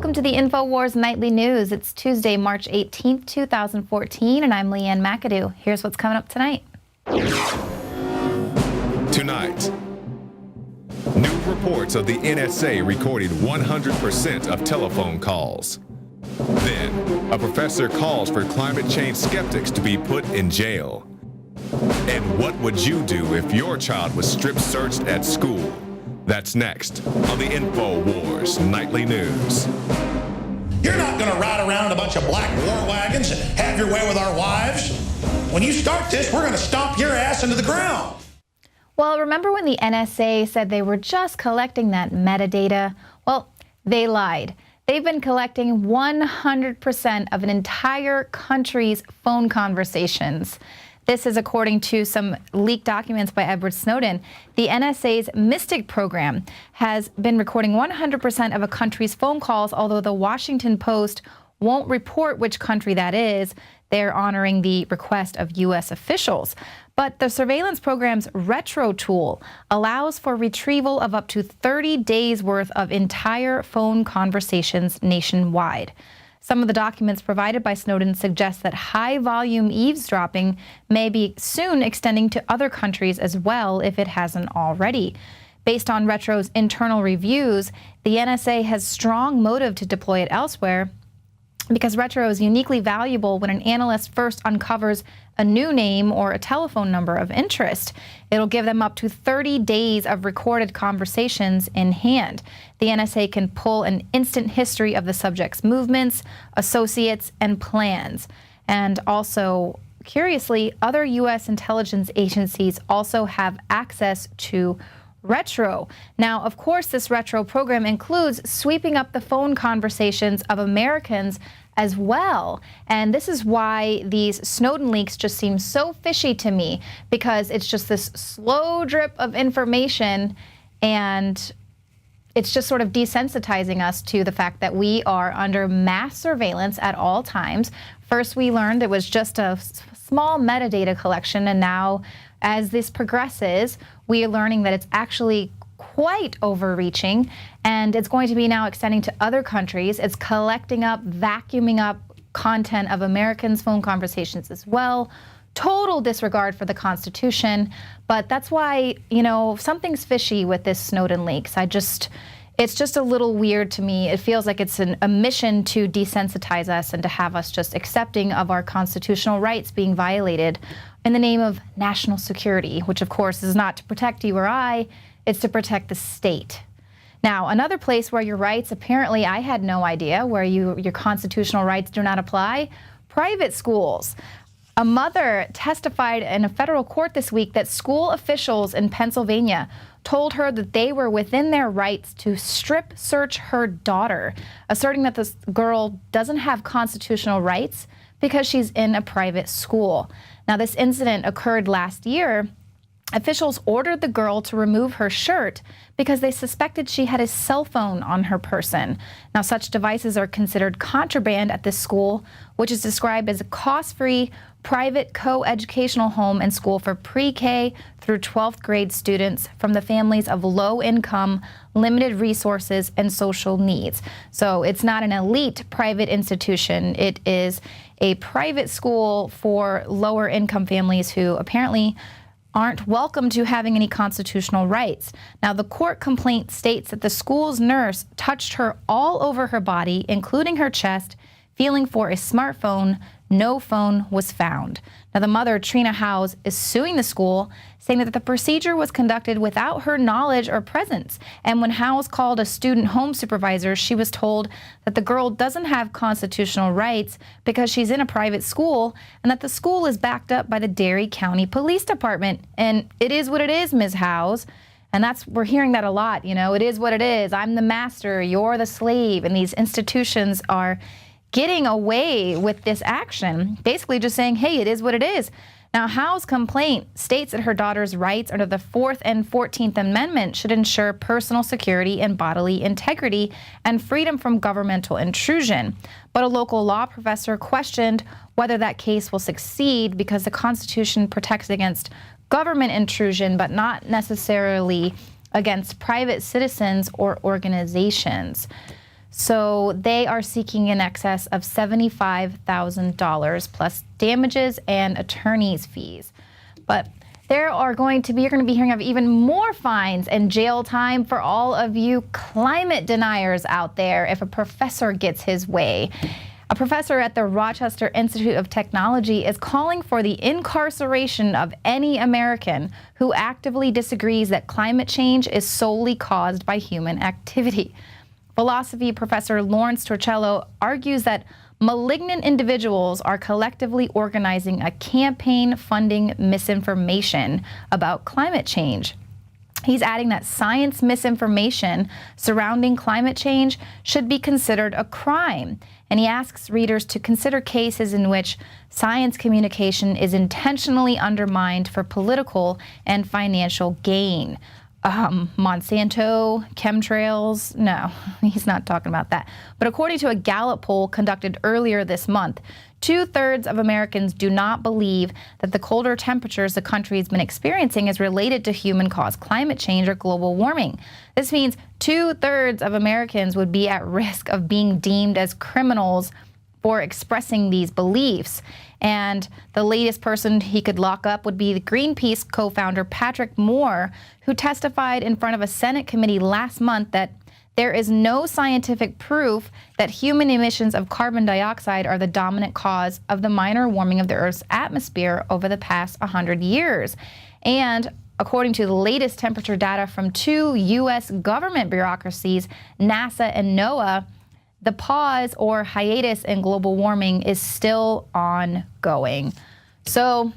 Welcome to the INFOWARS Nightly News. It's Tuesday, March 18th, 2014, and I'm Leanne McAdoo. Here's what's coming up tonight. Tonight, new reports of the NSA recorded 100% of telephone calls. Then, a professor calls for climate change skeptics to be put in jail. And what would you do if your child was strip searched at school? That's next on the INFOWARS Nightly News. You're not going to ride around in a bunch of black war wagons and have your way with our wives. When you start this, we're going to stomp your ass into the ground. Well, remember when the NSA said they were just collecting that metadata? Well, they lied. They've been collecting 100% of an entire country's phone conversations. This is according to some leaked documents by Edward Snowden. The NSA's Mystic program has been recording 100% of a country's phone calls, although the Washington Post won't report which country that is. They're honoring the request of U.S. officials. But the surveillance program's Retro tool allows for retrieval of up to 30 days worth of entire phone conversations nationwide. Some of the documents provided by Snowden suggest that high-volume eavesdropping may be soon extending to other countries as well if it hasn't already. Based on Retro's internal reviews, the NSA has strong motive to deploy it elsewhere because Retro is uniquely valuable when an analyst first uncovers a new name or a telephone number of interest. It'll give them up to 30 days of recorded conversations in hand. The NSA can pull an instant history of the subject's movements, associates, and plans. And also, curiously, other U.S. intelligence agencies also have access to Retro. Now, of course, this Retro program includes sweeping up the phone conversations of Americans as well. And this is why these Snowden leaks just seem so fishy to me, because it's just this slow drip of information, and it's just sort of desensitizing us to the fact that we are under mass surveillance at all times. First, we learned it was just a small metadata collection, and now as this progresses, we are learning that it's actually quite overreaching, and it's going to be now extending to other countries. It's collecting up, vacuuming up content of Americans' phone conversations as well. Total disregard for the Constitution. But that's why, you know, something's fishy with this Snowden leaks. It's just a little weird to me. It feels like it's a mission to desensitize us and to have us just accepting of our constitutional rights being violated in the name of national security, which of course is not to protect you or I, it's to protect the state. Now, another place where your rights, apparently I had no idea, where your constitutional rights do not apply, private schools. A mother testified in a federal court this week that school officials in Pennsylvania told her that they were within their rights to strip search her daughter, asserting that this girl doesn't have constitutional rights because she's in a private school. Now, this incident occurred last year. Officials ordered the girl to remove her shirt because they suspected she had a cell phone on her person. Now, such devices are considered contraband at this school, which is described as a cost-free, private co-educational home and school for pre-K through 12th grade students from the families of low income, limited resources, and social needs. So it's not an elite private institution. It is a private school for lower income families who apparently aren't welcome to having any constitutional rights. Now, the court complaint states that the school's nurse touched her all over her body, including her chest, feeling for a smartphone. No phone was found. Now, the mother, Trina Howes, is suing the school, saying that the procedure was conducted without her knowledge or presence. And when Howes called a student home supervisor, she was told that the girl doesn't have constitutional rights because she's in a private school, and that the school is backed up by the Derry County Police Department. And it is what it is, Ms. Howes. And we're hearing that a lot, you know, it is what it is. I'm the master, you're the slave. And these institutions are getting away with this action, basically just saying, hey, it is what it is. Now, Howe's complaint states that her daughter's rights under the 4th and 14th Amendment should ensure personal security and bodily integrity and freedom from governmental intrusion. But a local law professor questioned whether that case will succeed because the Constitution protects against government intrusion, but not necessarily against private citizens or organizations. So they are seeking in excess of $75,000 plus damages and attorney's fees. But you're going to be hearing of even more fines and jail time for all of you climate deniers out there if a professor gets his way. A professor at the Rochester Institute of Technology is calling for the incarceration of any American who actively disagrees that climate change is solely caused by human activity. Philosophy professor Lawrence Torcello argues that malignant individuals are collectively organizing a campaign funding misinformation about climate change. He's adding that science misinformation surrounding climate change should be considered a crime. And he asks readers to consider cases in which science communication is intentionally undermined for political and financial gain. Monsanto, chemtrails, no, he's not talking about that. But according to a Gallup poll conducted earlier this month, 2/3 of Americans do not believe that the colder temperatures the country has been experiencing is related to human-caused climate change or global warming. This means 2/3 of Americans would be at risk of being deemed as criminals for expressing these beliefs. And the latest person he could lock up would be the Greenpeace co-founder Patrick Moore, who testified in front of a Senate committee last month that there is no scientific proof that human emissions of carbon dioxide are the dominant cause of the minor warming of the Earth's atmosphere over the past 100 years. And according to the latest temperature data from two U.S. government bureaucracies, NASA and NOAA, the pause or hiatus in global warming is still ongoing. So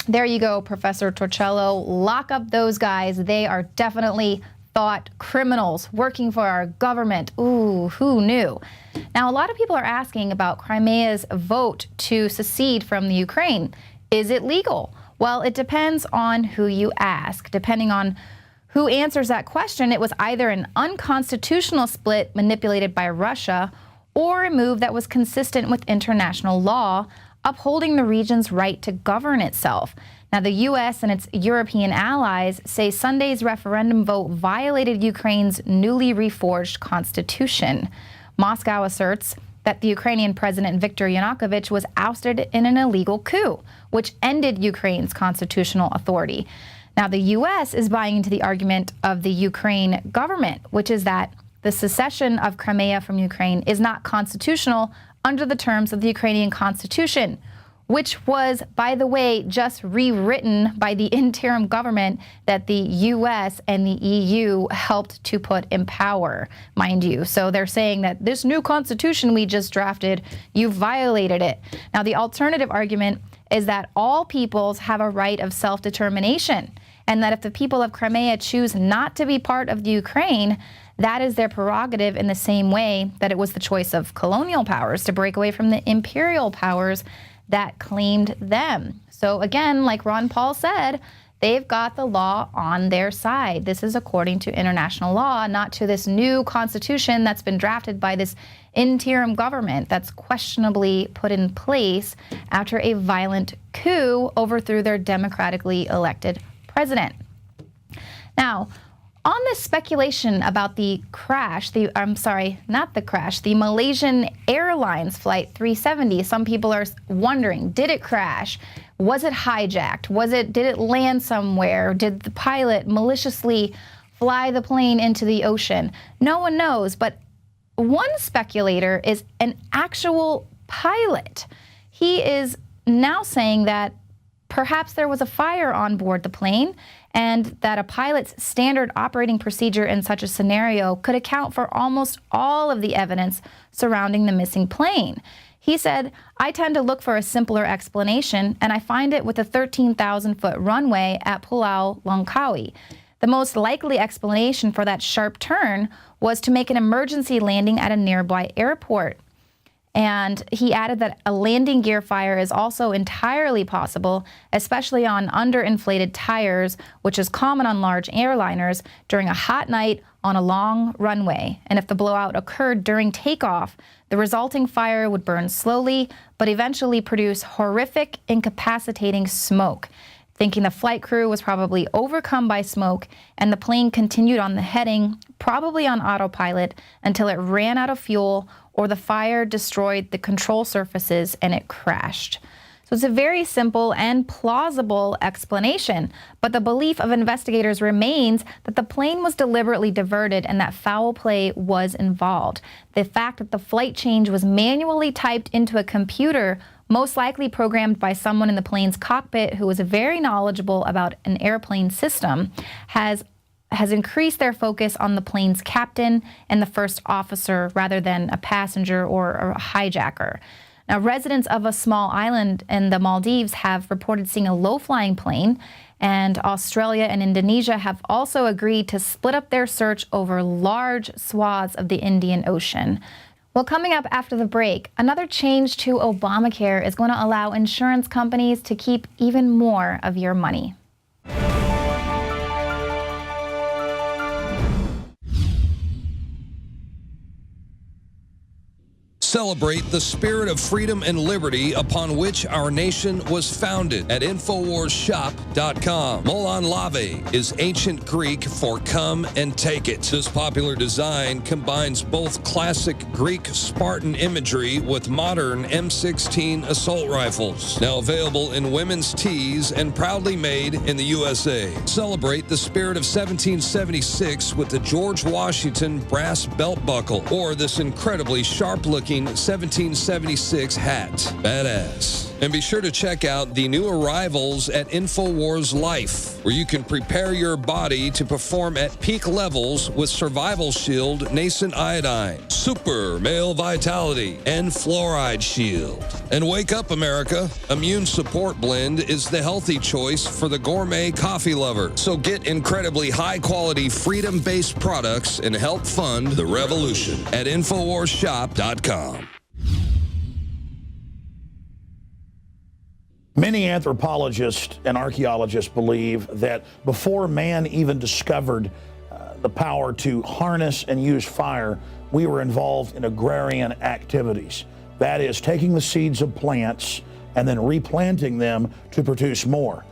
there you go, Professor Torcello. Lock up those guys. They are definitely thought criminals working for our government. Ooh, who knew? Now, a lot of people are asking about Crimea's vote to secede from the Ukraine. Is it legal? Well, it depends on who you ask. Depending on who answers that question, it was either an unconstitutional split manipulated by Russia or a move that was consistent with international law, upholding the region's right to govern itself. Now, the U.S. and its European allies say Sunday's referendum vote violated Ukraine's newly reforged constitution. Moscow asserts that the Ukrainian President Viktor Yanukovych was ousted in an illegal coup, which ended Ukraine's constitutional authority. Now, the U.S. is buying into the argument of the Ukraine government, which is that the secession of Crimea from Ukraine is not constitutional under the terms of the Ukrainian constitution, which was, by the way, just rewritten by the interim government that the U.S. and the EU helped to put in power, mind you. So they're saying that this new constitution we just drafted, you violated it. Now, the alternative argument is that all peoples have a right of self-determination, and that if the people of Crimea choose not to be part of the Ukraine, that is their prerogative in the same way that it was the choice of colonial powers to break away from the imperial powers that claimed them. So again, like Ron Paul said, they've got the law on their side. This is according to international law, not to this new constitution that's been drafted by this interim government that's questionably put in place after a violent coup overthrew their democratically elected president. Now, on this speculation about the crash, the Malaysian Airlines Flight 370, some people are wondering, did it crash? Was it hijacked? Did it land somewhere? Did the pilot maliciously fly the plane into the ocean? No one knows, but one speculator is an actual pilot. He is now saying that perhaps there was a fire on board the plane and that a pilot's standard operating procedure in such a scenario could account for almost all of the evidence surrounding the missing plane. He said, "I tend to look for a simpler explanation, and I find it with a 13,000-foot runway at Pulau Langkawi. The most likely explanation for that sharp turn was to make an emergency landing at a nearby airport." And he added that a landing gear fire is also entirely possible, especially on underinflated tires, which is common on large airliners during a hot night on a long runway. And if the blowout occurred during takeoff, the resulting fire would burn slowly, but eventually produce horrific, incapacitating smoke. thinking the flight crew was probably overcome by smoke, and the plane continued on the heading, probably on autopilot, until it ran out of fuel or the fire destroyed the control surfaces and it crashed. So it's a very simple and plausible explanation, but the belief of investigators remains that the plane was deliberately diverted and that foul play was involved. The fact that the flight change was manually typed into a computer, most likely programmed by someone in the plane's cockpit who was very knowledgeable about an airplane system, has increased their focus on the plane's captain and the first officer rather than a passenger or a hijacker. Now, residents of a small island in the Maldives have reported seeing a low-flying plane, and Australia and Indonesia have also agreed to split up their search over large swaths of the Indian Ocean. Well, coming up after the break, another change to Obamacare is going to allow insurance companies to keep even more of your money. Celebrate the spirit of freedom and liberty upon which our nation was founded at INFOWARSShop.com. Molon Lave is ancient Greek for come and take it. This popular design combines both classic Greek Spartan imagery with modern M16 assault rifles. Now available in women's tees and proudly made in the USA. Celebrate the spirit of 1776 with the George Washington brass belt buckle or this incredibly sharp-looking 1776 hat. Badass. And be sure to check out the new arrivals at INFOWARS Life, where you can prepare your body to perform at peak levels with Survival Shield Nascent Iodine, Super Male Vitality, and Fluoride Shield. And wake up, America. Immune Support Blend is the healthy choice for the gourmet coffee lover. So get incredibly high-quality, freedom-based products and help fund the revolution at INFOWARSShop.com. Many anthropologists and archaeologists believe that before man even discovered the power to harness and use fire, we were involved in agrarian activities. That is, taking the seeds of plants and then replanting them to produce more.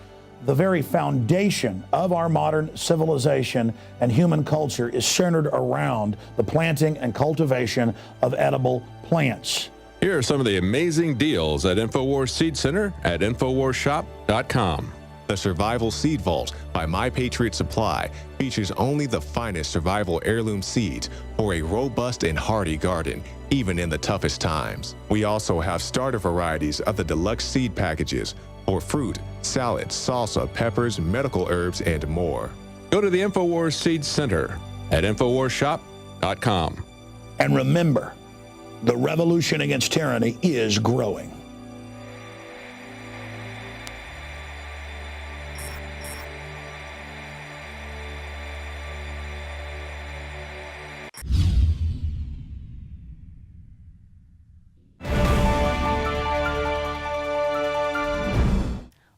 The very foundation of our modern civilization and human culture is centered around the planting and cultivation of edible plants. Here are some of the amazing deals at InfoWars Seed Center at InfoWarsShop.com. The Survival Seed Vault by My Patriot Supply features only the finest survival heirloom seeds for a robust and hardy garden, even in the toughest times. We also have starter varieties of the deluxe seed packages for fruit, salad, salsa, peppers, medical herbs, and more. Go to the InfoWars Seed Center at InfoWarsShop.com. And remember, the revolution against tyranny is growing.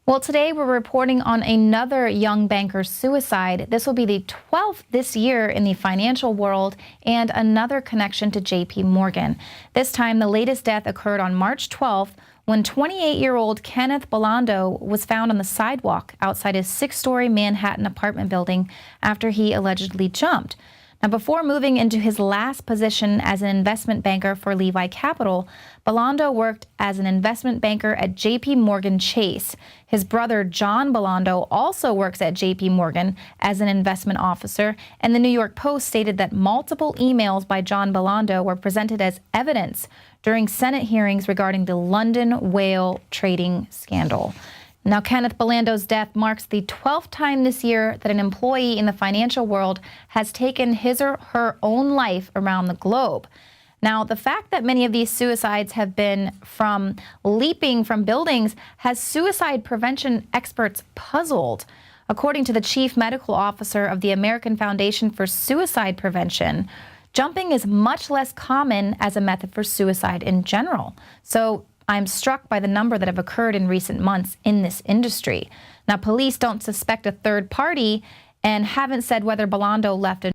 Well, today we're reporting on another young banker's suicide. This will be the 12th this year in the financial world and another connection to JP Morgan. This time, the latest death occurred on March 12th when 28-year-old Kenneth Belando was found on the sidewalk outside his 6-story Manhattan apartment building after he allegedly jumped. Now, before moving into his last position as an investment banker for Levi Capital, Belando worked as an investment banker at JP Morgan Chase. His brother, John Belando, also works at JP Morgan as an investment officer, and the New York Post stated that multiple emails by John Belando were presented as evidence during Senate hearings regarding the London whale trading scandal. Now, Kenneth Belando's death marks the 12th time this year that an employee in the financial world has taken his or her own life around the globe. Now, the fact that many of these suicides have been from leaping from buildings has suicide prevention experts puzzled. According to the chief medical officer of the American Foundation for Suicide Prevention, jumping is much less common as a method for suicide in general. So I'm struck by the number that have occurred in recent months in this industry. Now, police don't suspect a third party and haven't said whether Belando left a